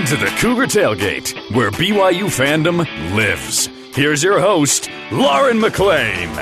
into the Cougar Tailgate, where BYU fandom lives. Here's your host, Lauren McClain.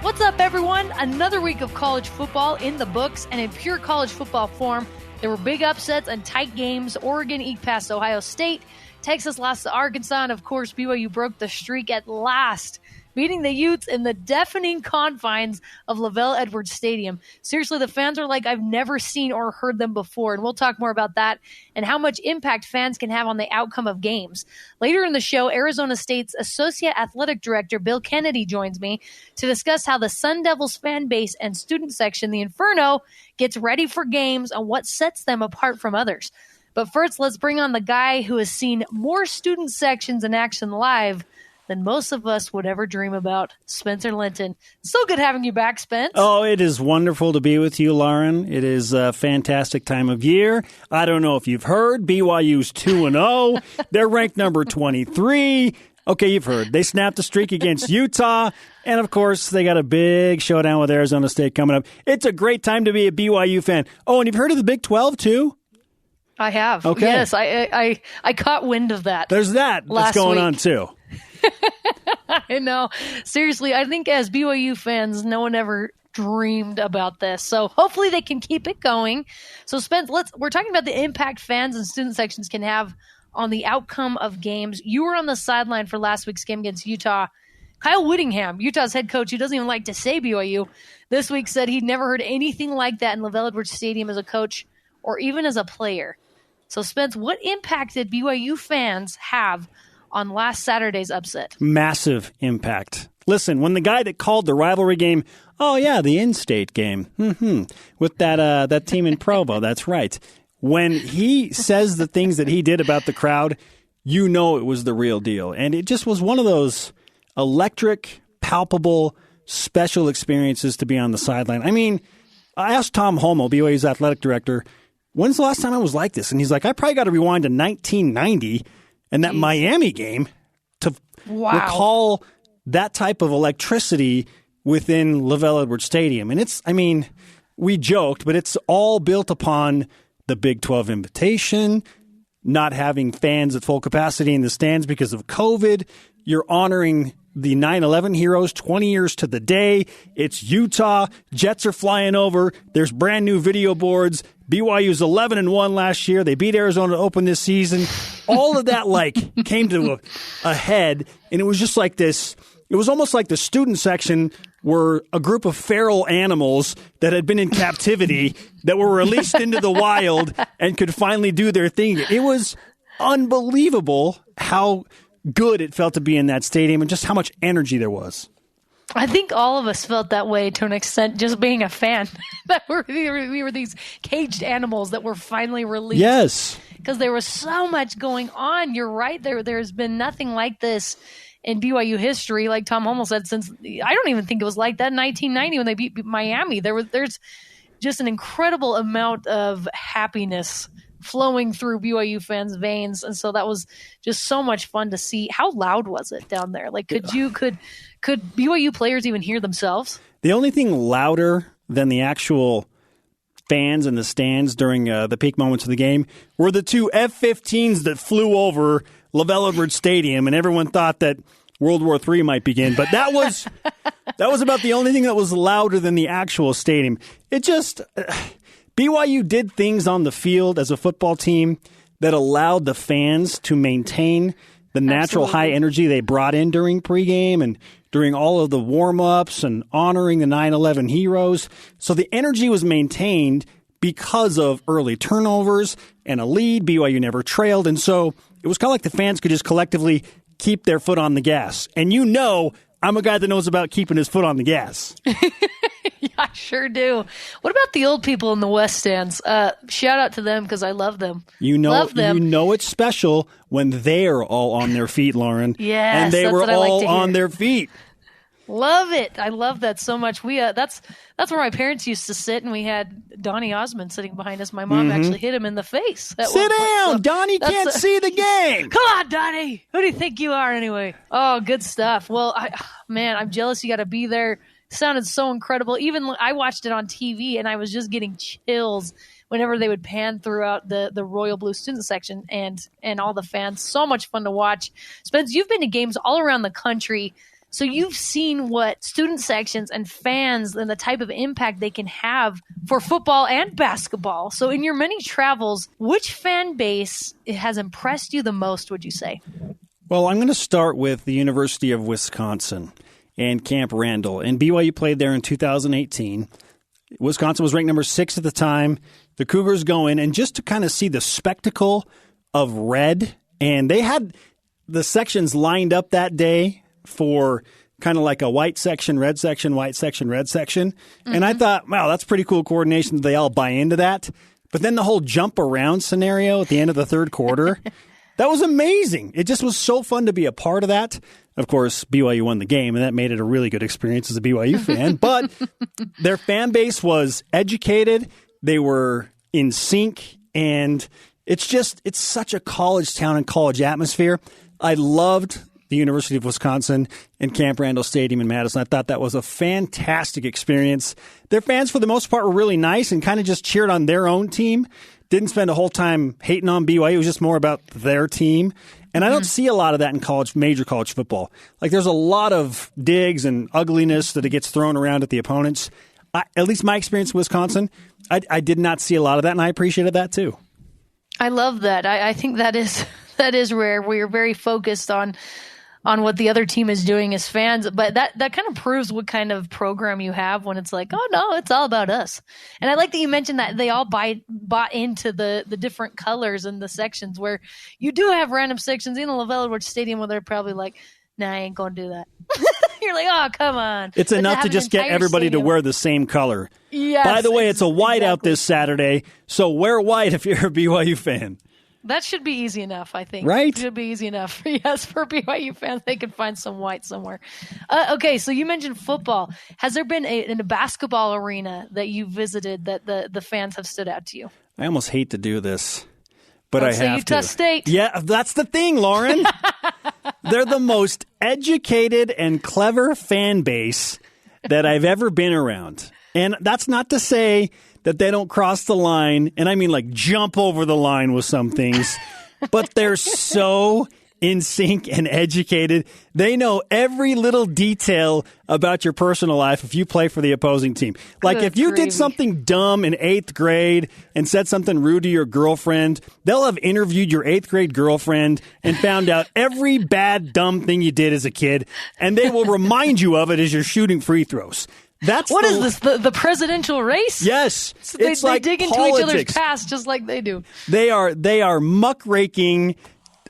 What's up, everyone? Another week of college football in the books, and in pure college football form. There were big upsets and tight games. Oregon eked past Ohio State. Texas lost to Arkansas, and of course, BYU broke the streak at last, beating the Utes in the deafening confines of LaVell Edwards Stadium. Seriously, the fans are like I've never seen or heard them before, and we'll talk more about that and how much impact fans can have on the outcome of games. Later in the show, Arizona State's Associate Athletic Director Bill Kennedy joins me to discuss how the Sun Devils fan base and student section, the Inferno, gets ready for games and what sets them apart from others. But first, let's bring on the guy who has seen more student sections in action live than most of us would ever dream about, Spencer Linton. So good having you back, Spence. Oh, it is wonderful to be with you, Lauren. It is a fantastic time of year. I don't know if you've heard, BYU's 2-0. They're ranked number 23. Okay, you've heard. They snapped a streak against Utah. And, of course, they got a big showdown with Arizona State coming up. It's a great time to be a BYU fan. Oh, and you've heard of the Big 12, too? I have. Okay. Yes, I caught wind of that. There's that that's going on, too. I know. Seriously, I think as BYU fans, no one ever dreamed about this. So hopefully they can keep it going. So Spence, we're talking about the impact fans and student sections can have on the outcome of games. You were on the sideline for last week's game against Utah. Kyle Whittingham, Utah's head coach, who doesn't even like to say BYU, this week said he'd never heard anything like that in LaVell Edwards Stadium as a coach or even as a player. So Spence, what impact did BYU fans have on last Saturday's upset? Massive impact. Listen, when the guy that called the rivalry game, oh yeah, the in-state game, with that team in Provo, that's right. When he says the things that he did about the crowd, you know it was the real deal. And it just was one of those electric, palpable, special experiences to be on the sideline. I mean, I asked Tom Holmoe, BYU's athletic director, when's the last time I was like this? And he's like, I probably got to rewind to 1990 and that Miami game to recall that type of electricity within LaVell Edwards Stadium. And we joked, but it's all built upon the Big 12 invitation, not having fans at full capacity in the stands because of COVID. You're honoring the 9/11 heroes 20 years to the day. It's Utah. Jets are flying over. There's brand new video boards. BYU's 11-1 last year. They beat Arizona to open this season. All of that came to a head, and it was just like this. It was almost like the student section were a group of feral animals that had been in captivity that were released into the wild and could finally do their thing. It was unbelievable how good it felt to be in that stadium and just how much energy there was. I think all of us felt that way to an extent, just being a fan. That we were these caged animals that were finally released. Yes. Because there was so much going on. You're right. There's been nothing like this in BYU history, like Tom Holmoe said, since I don't even think it was like that in 1990 when they beat Miami. There's just an incredible amount of happiness flowing through BYU fans' veins, and so that was just so much fun to see. How loud was it down there? Like, could BYU players even hear themselves? The only thing louder than the actual fans in the stands during the peak moments of the game were the two F-15s that flew over LaVell Edwards Stadium, and everyone thought that World War III might begin. But that was about the only thing that was louder than the actual stadium. It just BYU did things on the field as a football team that allowed the fans to maintain the natural high energy they brought in during pregame and during all of the warm-ups and honoring the 9/11 heroes. So the energy was maintained because of early turnovers and a lead. BYU never trailed. And so it was kind of like the fans could just collectively keep their foot on the gas. And you know I'm a guy that knows about keeping his foot on the gas. Yeah, I sure do. What about the old people in the West stands? Shout out to them because I love them. Love them. You know it's special when they're all on their feet, Lauren. Yes, and they were all on their feet. Love it. I love that so much. That's where my parents used to sit, and we had Donnie Osmond sitting behind us. My mom actually hit him in the face. Sit down. So Donnie can't see the game. Come on, Donnie. Who do you think you are anyway? Oh, good stuff. Well, I'm jealous you got to be there. Sounded so incredible. Even I watched it on TV, and I was just getting chills whenever they would pan throughout the Royal Blue student section and all the fans. So much fun to watch. Spence, you've been to games all around the country, so you've seen what student sections and fans and the type of impact they can have for football and basketball. So in your many travels, which fan base has impressed you the most, would you say? Well, I'm going to start with the University of Wisconsin and Camp Randall. And BYU played there in 2018. Wisconsin was ranked number 6 at the time. The Cougars go in, and just to kind of see the spectacle of red, and they had the sections lined up that day for kind of like a white section, red section, white section, red section. Mm-hmm. And I thought, wow, that's pretty cool coordination. They all buy into that. But then the whole jump around scenario at the end of the third quarter, that was amazing. It just was so fun to be a part of that. Of course, BYU won the game, and that made it a really good experience as a BYU fan. But their fan base was educated. They were in sync. And it's such a college town and college atmosphere. I loved the University of Wisconsin and Camp Randall Stadium in Madison. I thought that was a fantastic experience. Their fans, for the most part, were really nice and kind of just cheered on their own team. Didn't spend a whole time hating on BYU. It was just more about their team. And I don't see a lot of that in major college football. Like, there's a lot of digs and ugliness that it gets thrown around at the opponents. At least my experience in Wisconsin, I did not see a lot of that, and I appreciated that too. I love that. I think that is rare. We're very focused on what the other team is doing as fans, but that kind of proves what kind of program you have when it's like, oh no, it's all about us. And I like that you mentioned that they all bought into the different colors in the sections, where you do have random sections in the LaVell Edwards Stadium where they're probably like, nah, I ain't gonna do that. You're like, oh, come on. It's enough to just get everybody to wear the same color. Yes, by the way, it's a white out this Saturday, so wear white if you're a BYU fan. That should be easy enough, I think. Right? It should be easy enough. Yes, for BYU fans, they can find some white somewhere. Okay, so you mentioned football. Has there been in a basketball arena that you visited that the fans have stood out to you? I almost hate to do this, but I have Utah to. State. Yeah, that's the thing, Lauren. They're the most educated and clever fan base that I've ever been around. And that's not to say that they don't cross the line, and I mean like jump over the line with some things, but they're so in sync and educated. They know every little detail about your personal life if you play for the opposing team. Like if you did something dumb in 8th grade and said something rude to your girlfriend, they'll have interviewed your 8th grade girlfriend and found out every bad, dumb thing you did as a kid, and they will remind you of it as you're shooting free throws. What is this? The presidential race? Yes, so it's like they dig politics. into each other's past just like they do. They are muckraking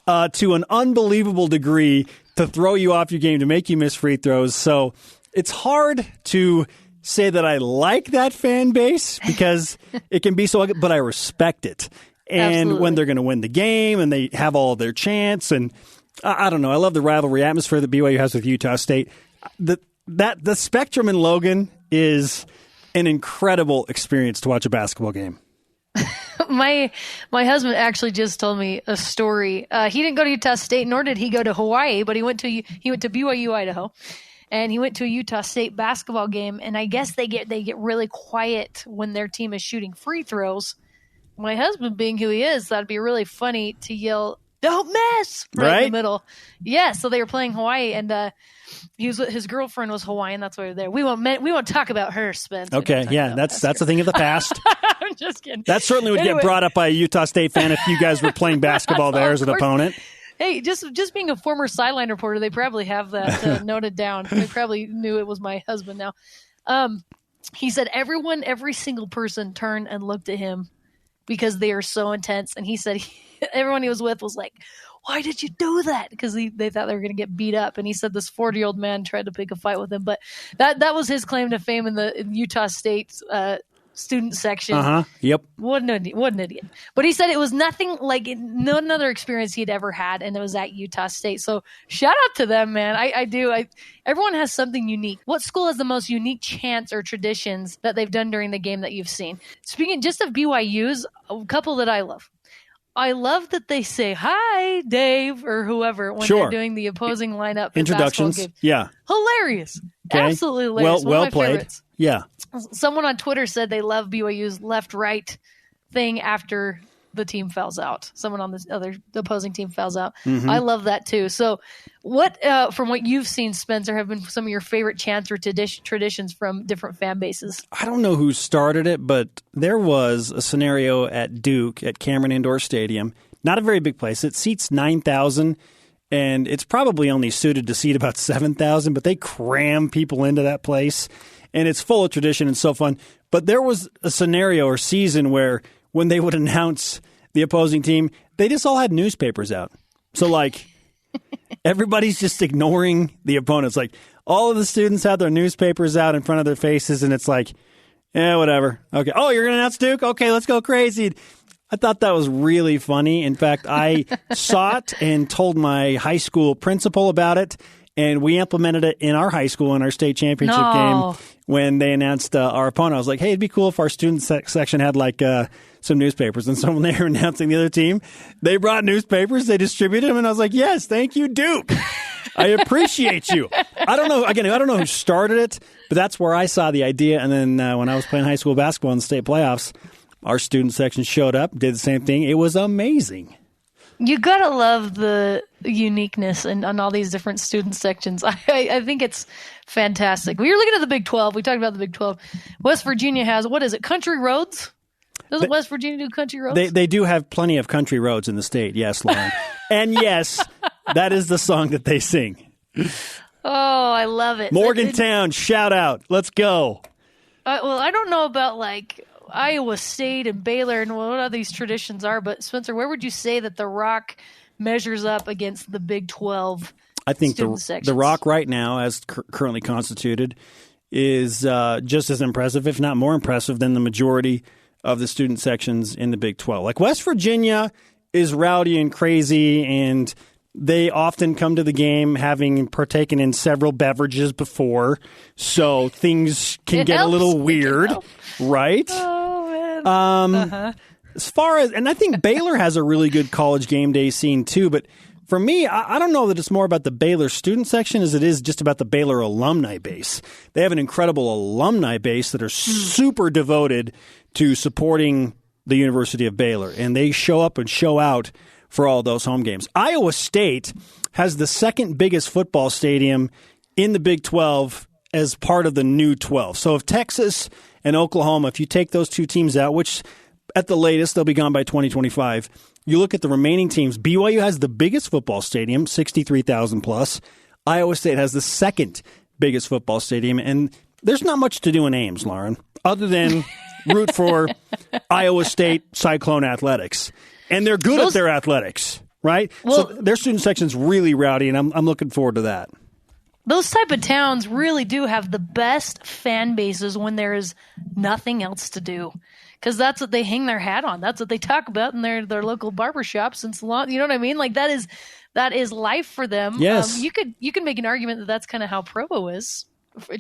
to an unbelievable degree to throw you off your game, to make you miss free throws. So it's hard to say that I like that fan base because it can be so, but I respect it. And Absolutely. When they're going to win the game and they have all their chants, and I don't know, I love the rivalry atmosphere that BYU has with Utah State. The Spectrum in Logan is an incredible experience to watch a basketball game. My husband actually just told me a story. He didn't go to Utah State, nor did he go to Hawaii, but he went to BYU Idaho, and he went to a Utah State basketball game. And I guess they get really quiet when their team is shooting free throws. My husband, being who he is, thought it'd be really funny to yell, "Don't miss!" right in the middle. Yeah, so they were playing Hawaii, and his girlfriend was Hawaiian. That's why we were there. We won't talk about her, Spence. Okay, yeah, that's a thing of the past. I'm just kidding. That certainly would get brought up by a Utah State fan if you guys were playing basketball there as an opponent. Hey, just being a former sideline reporter, they probably have that noted down. They probably knew it was my husband now. He said every single person turned and looked at him because they are so intense. And he said everyone he was with was like, "Why did you do that?" Because they thought they were going to get beat up. And he said this 40-year-old man tried to pick a fight with him. But that was his claim to fame in Utah State student section. Yep. What an idiot. But he said it was nothing like no other experience he'd ever had, and it was at Utah State. So shout out to them, man. I do. Everyone has something unique. What school has the most unique chants or traditions that they've done during the game that you've seen? Speaking just of BYU's, a couple that I love. I love that they say, "Hi, Dave," or whoever when they're doing the opposing lineup. Introductions. Yeah. Hilarious. Okay. Absolutely hilarious. Well One of my played. favorites. Yeah. Someone on Twitter said they love BYU's left-right thing after the team fouls out. Someone on the opposing team fouls out. Mm-hmm. I love that too. So what, from what you've seen, Spencer, have been some of your favorite chants or traditions from different fan bases? I don't know who started it, but there was a scenario at Duke at Cameron Indoor Stadium. Not a very big place. It seats 9,000, and it's probably only suited to seat about 7,000, but they cram people into that place, and it's full of tradition and so fun. But there was a scenario or season where when they would announce the opposing team, they just all had newspapers out. So, like, everybody's just ignoring the opponents. Like, all of the students have their newspapers out in front of their faces, and it's like, yeah, whatever. Okay. Oh, you're going to announce Duke? Okay, let's go crazy. I thought that was really funny. In fact, I saw it and told my high school principal about it, and we implemented it in our high school in our state championship game when they announced our opponent. I was like, hey, it'd be cool if our student section had like some newspapers. And so when they were announcing the other team, they brought newspapers, they distributed them, and I was like, yes, thank you, Duke. I appreciate you. I don't know. Again, I don't know who started it, but that's where I saw the idea. And then when I was playing high school basketball in the state playoffs, our student section showed up, did the same thing. It was amazing. You gotta love the uniqueness on all these different student sections. I think it's fantastic. We were looking at the Big 12. We talked about the Big 12. West Virginia has, what is it, country roads? Doesn't West Virginia do country roads? They do have plenty of country roads in the state, yes, Lauren. And yes, that is the song that they sing. Oh, I love it. Morgantown, shout out. Let's go. Well, I don't know about like Iowa State and Baylor and what all these traditions are, but Spencer, where would you say that the Rock measures up against the Big 12? I think the Rock right now, as currently constituted, is just as impressive, if not more impressive, than the majority of the student sections in the Big 12. Like West Virginia is rowdy and crazy, and they often come to the game having partaken in several beverages before, so things can get a little weird, right? Oh, man. As far as, and I think Baylor has a really good college game day scene too, but for me, I don't know that it's more about the Baylor student section as it is just about the Baylor alumni base. They have an incredible alumni base that are super devoted to supporting the University of Baylor, and they show up and show out for all those home games. Iowa State has the second biggest football stadium in the Big 12 as part of the new 12. So if Texas and Oklahoma, if you take those two teams out, which at the latest they'll be gone by 2025, you look at the remaining teams. BYU has the biggest football stadium, 63,000 plus. Iowa State has the second biggest football stadium, and there's not much to do in Ames, Lauren, other than root for Iowa State Cyclone athletics. And they're good at their athletics, right? Well, so their student section's really rowdy, and I'm looking forward to that. Those type of towns really do have the best fan bases when there is nothing else to do. Because that's what they hang their hat on. That's what they talk about in their local barbershops and salons. You know what I mean? Like that is life for them. Yes. You could make an argument that that's kind of how Provo is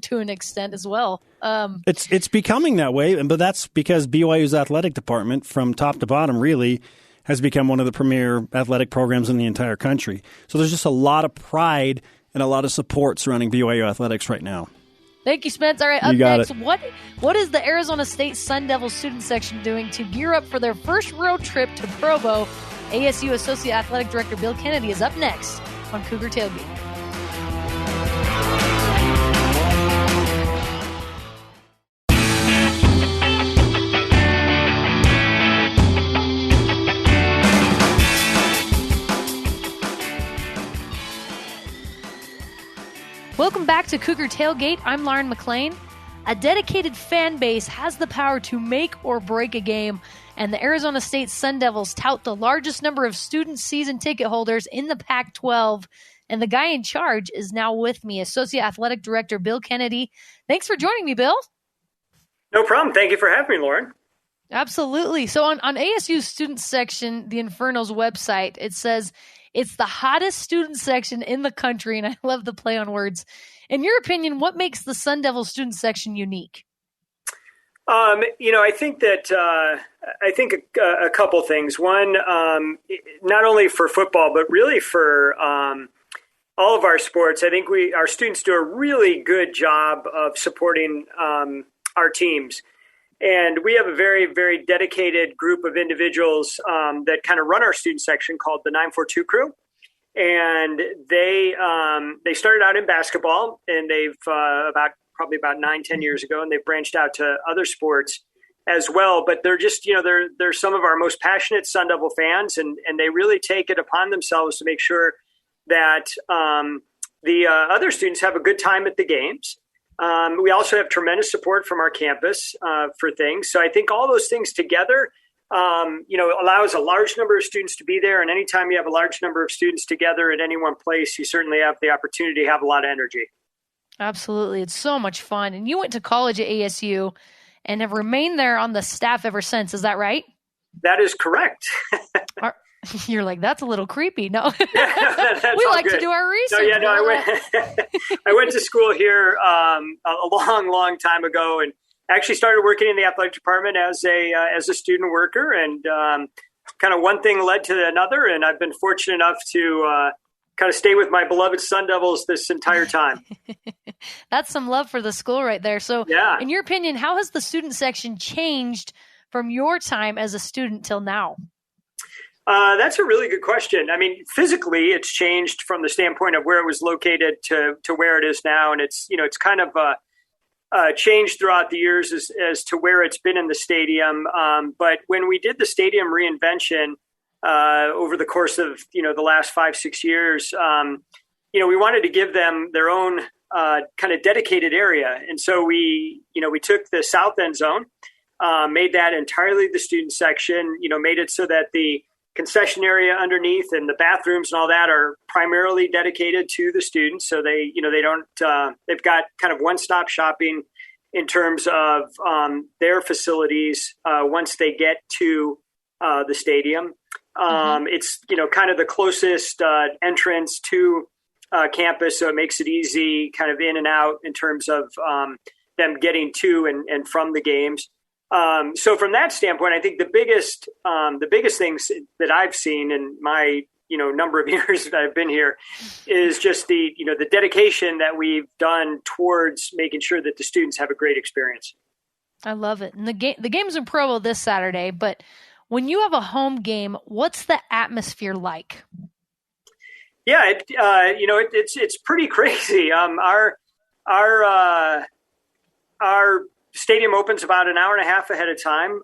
to an extent as well. It's becoming that way, but that's because BYU's athletic department, from top to bottom, really has become one of the premier athletic programs in the entire country. So there's just a lot of pride and a lot of support surrounding BYU athletics right now. Thank you, Spence. All right, up next, what is the Arizona State Sun Devils student section doing to gear up for their first road trip to Provo? ASU Associate Athletic Director Bill Kennedy is up next on Cougar Tailgate. Welcome back to Cougar Tailgate. I'm Lauren McClain. A dedicated fan base has the power to make or break a game, and the Arizona State Sun Devils tout the largest number of student season ticket holders in the Pac-12, and the guy in charge is now with me, Associate Athletic Director Bill Kennedy. Thanks for joining me, Bill. No problem. Thank you for having me, Lauren. Absolutely. So on ASU's student section, the Inferno's website, it says it's the hottest student section in the country, and I love the play on words. In your opinion, what makes the Sun Devil student section unique? I think that a couple things. One, not only for football, but really for all of our sports. I think our students do a really good job of supporting our teams. And we have a very, very dedicated group of individuals that kind of run our student section called the 942 crew. And they started out in basketball, and they've probably about 9-10 years ago, and they've branched out to other sports as well. But they're just, they're some of our most passionate Sun Devil fans, and they really take it upon themselves to make sure that the other students have a good time at the games. We also have tremendous support from our campus for things. So I think all those things together, allows a large number of students to be there. And anytime you have a large number of students together at any one place, you certainly have the opportunity to have a lot of energy. Absolutely. It's so much fun. And you went to college at ASU and have remained there on the staff ever since. Is that right? That is correct. You're like, that's a little creepy. No, that's we like good. to do our research. I went to school here a long, long time ago, and actually started working in the athletic department as a student worker, and kind of one thing led to another, and I've been fortunate enough to kind of stay with my beloved Sun Devils this entire time. That's some love for the school right there. So, yeah. In your opinion, how has the student section changed from your time as a student till now? That's a really good question. I mean, physically, it's changed from the standpoint of where it was located to where it is now, and it's kind of changed throughout the years as to where it's been in the stadium. But when we did the stadium reinvention over the course of the last 5-6 years, we wanted to give them their own kind of dedicated area, and so we took the south end zone, made that entirely the student section. Made it so that the concession area underneath and the bathrooms and all that are primarily dedicated to the students. So they don't, they've got kind of one-stop shopping in terms of their facilities once they get to the stadium. It's, kind of the closest entrance to campus. So it makes it easy kind of in and out in terms of them getting to and from the games. So from that standpoint, I think the biggest things that I've seen in my, number of years that I've been here is just the dedication that we've done towards making sure that the students have a great experience. I love it. And the game's in Provo this Saturday, but when you have a home game, what's the atmosphere like? Yeah, it's pretty crazy. Our stadium opens about an hour and a half ahead of time.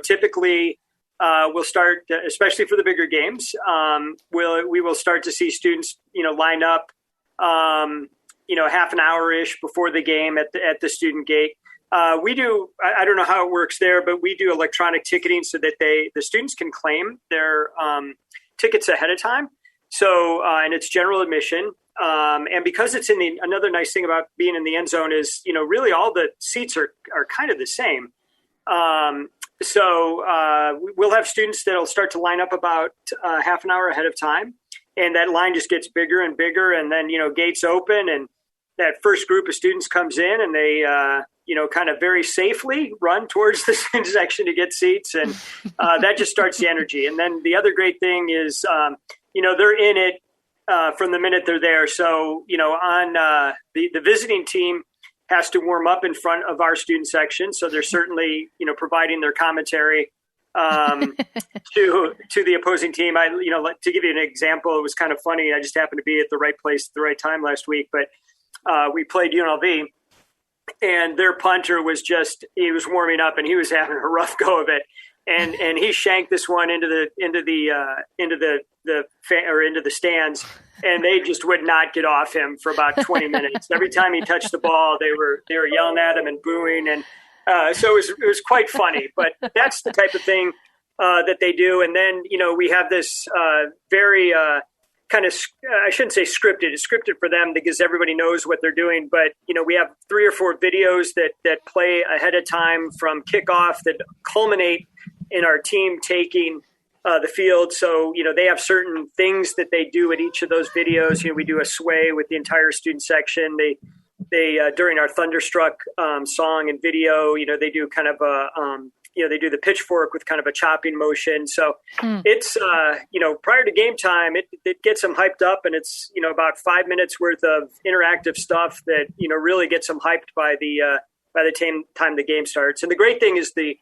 Typically we'll start, especially for the bigger games. We will start to see students, line up, half an hour-ish before the game at the student gate. We do, I don't know how it works there, but we do electronic ticketing so that the students can claim their tickets ahead of time. So, and it's general admission. And because it's another nice thing about being in the end zone is, really all the seats are kind of the same. So we'll have students that'll start to line up about half an hour ahead of time. And that line just gets bigger and bigger. And then, gates open and that first group of students comes in and they, kind of very safely run towards the student section to get seats. And that just starts the energy. And then the other great thing is, they're in it from the minute they're there. So, on the visiting team has to warm up in front of our student section. So they're certainly, providing their commentary to the opposing team. To give you an example, it was kind of funny. I just happened to be at the right place at the right time last week, but we played UNLV and their punter he was warming up and he was having a rough go of it. And he shanked this one into the stands, and they just would not get off him for about 20 minutes. Every time he touched the ball, they were yelling at him and booing, and so it was quite funny. But that's the type of thing that they do. And then we have this very kind of I shouldn't say scripted. It's scripted for them because everybody knows what they're doing. But we have 3 or 4 videos that play ahead of time from kickoff that culminate in our team taking the field. So, they have certain things that they do at each of those videos. We do a sway with the entire student section. They during our Thunderstruck song and video, they do kind of they do the pitchfork with kind of a chopping motion. So it's, prior to game time, it gets them hyped up, and it's, about 5 minutes worth of interactive stuff that, really gets them hyped by the by the time the game starts. And the great thing is the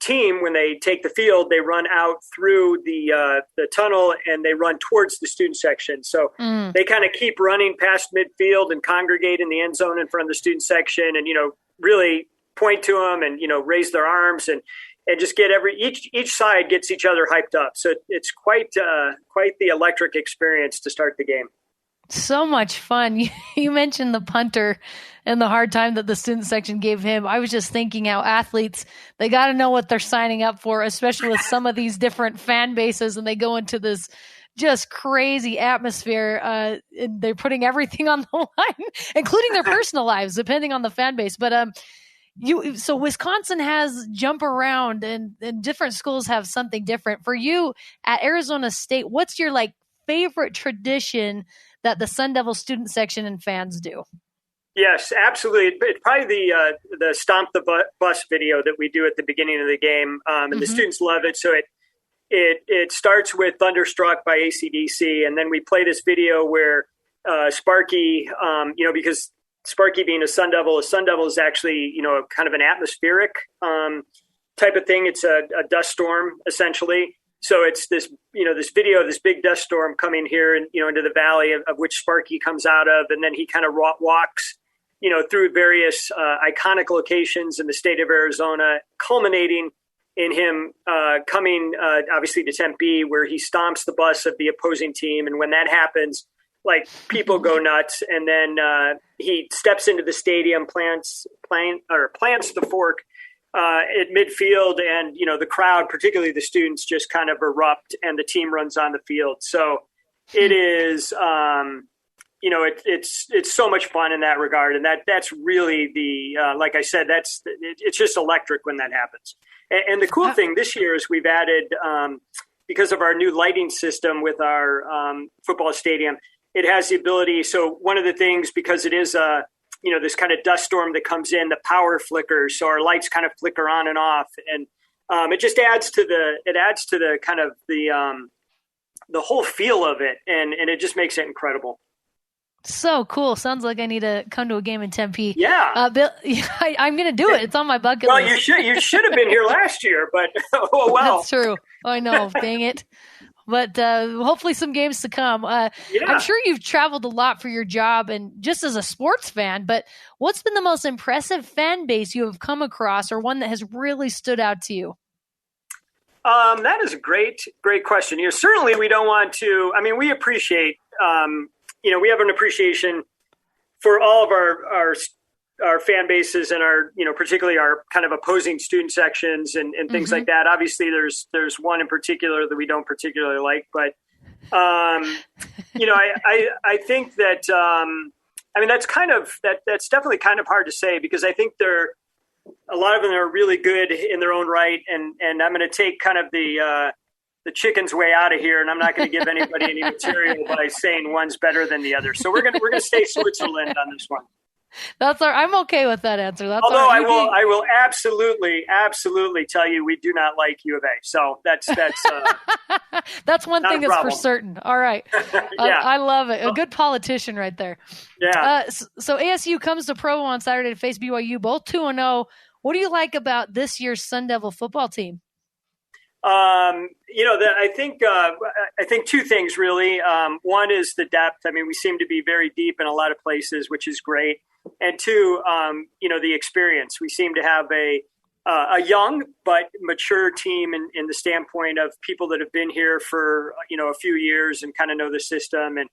team, when they take the field, they run out through the tunnel and they run towards the student section. So they kind of keep running past midfield and congregate in the end zone in front of the student section, and really point to them and raise their arms and just get each side gets each other hyped up. So it's quite the electric experience to start the game. So much fun. You mentioned the punter and the hard time that the student section gave him. I was just thinking how athletes, they got to know what they're signing up for, especially with some of these different fan bases, and they go into this just crazy atmosphere. And they're putting everything on the line, including their personal lives, depending on the fan base. But so Wisconsin has jump around, and different schools have something different. For you at Arizona State, what's your favorite tradition that the Sun Devil student section and fans do? Yes, absolutely. It's probably the Stomp the Bus video that we do at the beginning of the game, and the students love it. So it starts with Thunderstruck by AC/DC, and then we play this video where Sparky, because Sparky being a Sun Devil is actually, kind of an atmospheric type of thing. It's a dust storm, essentially. So it's this, this video, this big dust storm coming here and, into the valley of which Sparky comes out of. And then he kind of walks, through various iconic locations in the state of Arizona, culminating in him coming, obviously, to Tempe, where he stomps the bus of the opposing team. And when that happens, people go nuts. And then he steps into the stadium, plants the fork at midfield, and the crowd, particularly the students, just kind of erupt, and the team runs on the field. So it is, it's so much fun in that regard, and that's really the like I said, it's just electric when that happens. And the cool thing this year is we've added, because of our new lighting system with our football stadium, it has the ability. So one of the things, because it is this kind of dust storm that comes in, the power flickers, so our lights kind of flicker on and off, and it just adds to the kind of the whole feel of it, and it just makes it incredible. So cool. Sounds like I need to come to a game in Tempe. Yeah. Bill, I'm going to do it. It's on my bucket list. Well, you should have been here last year, but oh well. That's true. I know. Dang it. But hopefully some games to come. Yeah. I'm sure you've traveled a lot for your job and just as a sports fan, but what's been the most impressive fan base you have come across, or one that has really stood out to you? That is a great question. Certainly we don't want to, we appreciate, we have an appreciation for all of our fan bases and our, particularly our kind of opposing student sections and things like that. Obviously there's one in particular that we don't particularly like, but, I think that, that's definitely kind of hard to say, because I think a lot of them are really good in their own right. And I'm going to take kind of the chicken's way out of here, and I'm not going to give anybody any material by saying one's better than the other. So we're going to stay Switzerland on this one. That's I'm okay with that answer. Although I will absolutely tell you we do not like U of A. So that's that's one thing that's for certain. All right. Yeah. I love it. A good politician right there. Yeah. So ASU comes to Provo on Saturday to face BYU, both 2-0. What do you like about this year's Sun Devil football team? I think two things really. One is the depth. We seem to be very deep in a lot of places, which is great. And two, the experience. We seem to have a young but mature team in the standpoint of people that have been here for a few years and kind of know the system. And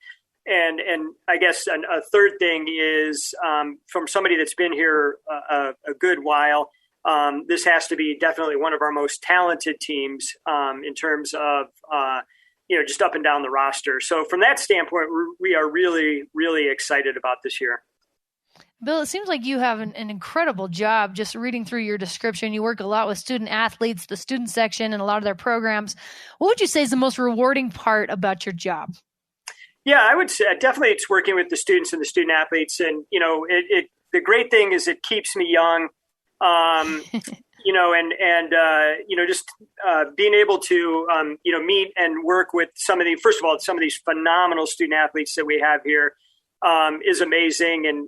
I guess a third thing is from somebody that's been here a good while. This has to be definitely one of our most talented teams in terms of, just up and down the roster. So from that standpoint, we are really, really excited about this year. Bill, it seems like you have an incredible job. Just reading through your description, you work a lot with student athletes, the student section, and a lot of their programs. What would you say is the most rewarding part about your job? Yeah, I would say definitely it's working with the students and the student athletes. And, the great thing is it keeps me young. Just being able to, meet and work with some of these phenomenal student athletes that we have here. is amazing. And,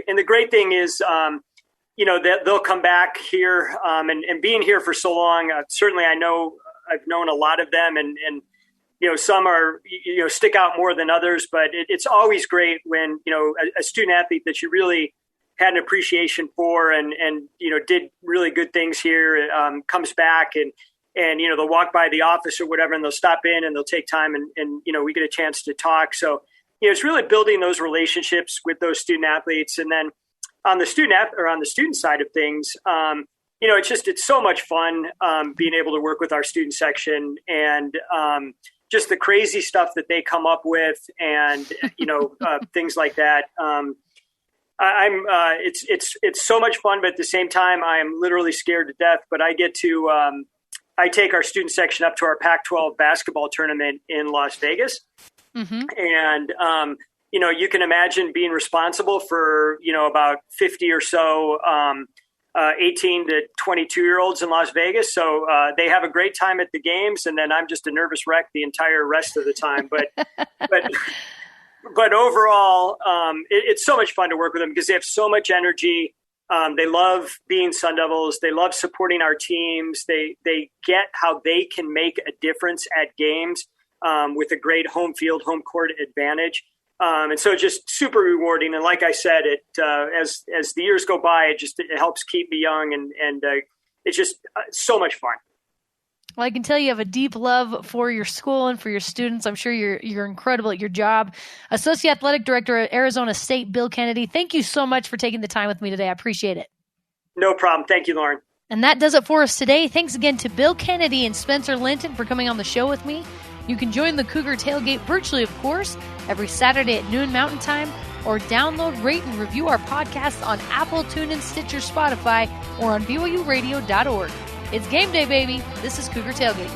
and the great thing is, that they'll come back here and being here for so long. Certainly I've known a lot of them and some are, stick out more than others, but it's always great when, a student athlete that you really had an appreciation for and did really good things here, comes back and they'll walk by the office or whatever, and they'll stop in and they'll take time and we get a chance to talk. So, it's really building those relationships with those student athletes. And then on the student side of things, it's so much fun being able to work with our student section and just the crazy stuff that they come up with and, things like that. It's so much fun, but at the same time, I am literally scared to death, but I get to, I take our student section up to our Pac-12 basketball tournament in Las Vegas. Mm-hmm. And, you can imagine being responsible for, about 50 or so 18 to 22-year-olds in Las Vegas. So they have a great time at the games, and then I'm just a nervous wreck the entire rest of the time. But overall, it's so much fun to work with them because they have so much energy. They love being Sun Devils. They love supporting our teams. They get how they can make a difference at games with a great home court advantage. And so just super rewarding. And like I said, as the years go by, it helps keep me young and it's just so much fun. Well, I can tell you have a deep love for your school and for your students. I'm sure you're incredible at your job. Associate Athletic Director at Arizona State, Bill Kennedy, thank you so much for taking the time with me today. I appreciate it. No problem. Thank you, Lauren. And that does it for us today. Thanks again to Bill Kennedy and Spencer Linton for coming on the show with me. You can join the Cougar Tailgate virtually, of course, every Saturday at noon Mountain Time, or download, rate, and review our podcasts on Apple, TuneIn, Stitcher, Spotify, or on BYURadio.org. It's game day, baby. This is Cougar Tailgate.